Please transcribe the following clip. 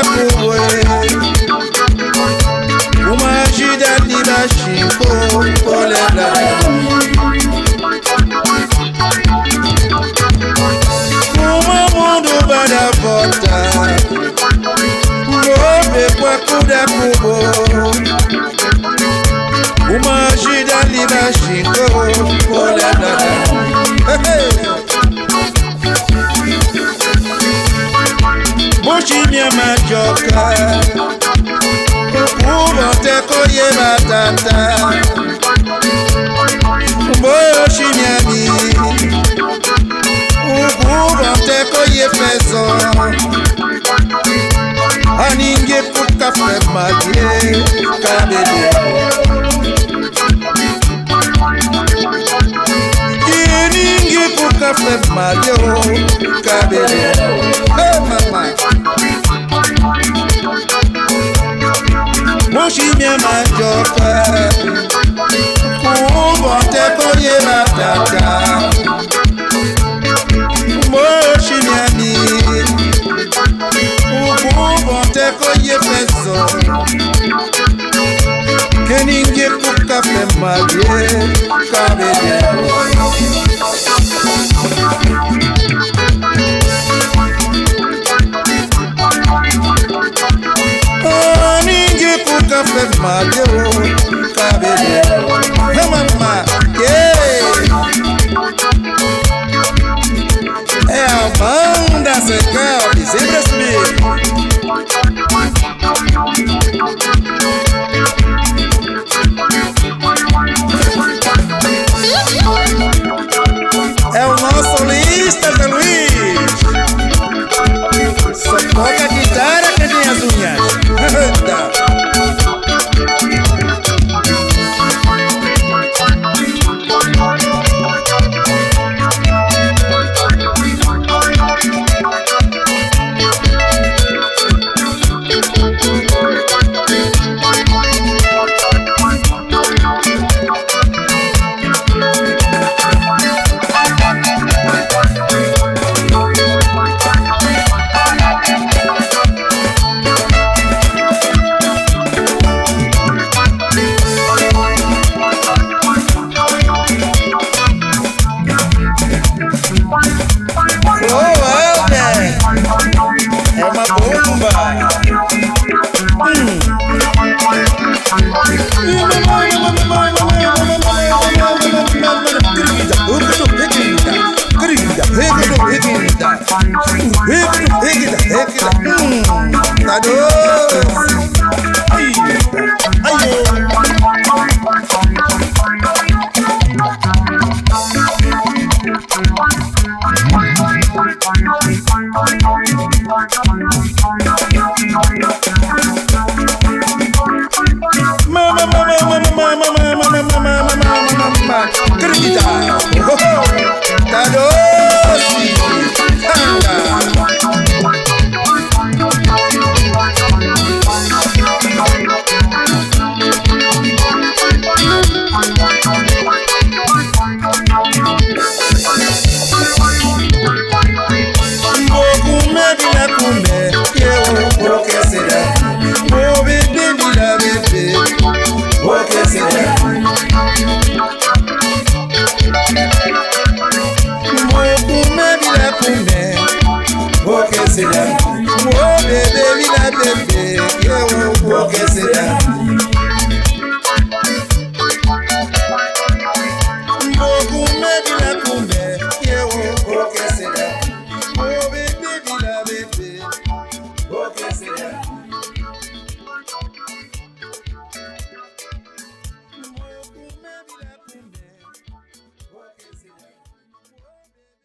kuwe umajida libashiko olela uma mundu bada vota ngobe kwa kuda kubo umajida libashiko olela Mochimia majoka Ubote koye batata Mboyo chimiami Ubote koye fezo Aninge kuka fe madie Kabede Aninge kuka fe madie Kabede Hey mama Mochimia majoka Ubote koye batata Mochimiami Ubote koye fezo Keninge kuka fe madie Kabede Café Mario, cabelo, mamma, é a Banda Cecab, sempre assim. É o nosso lista de Luiz. Só toca guitarra que tem as unhas.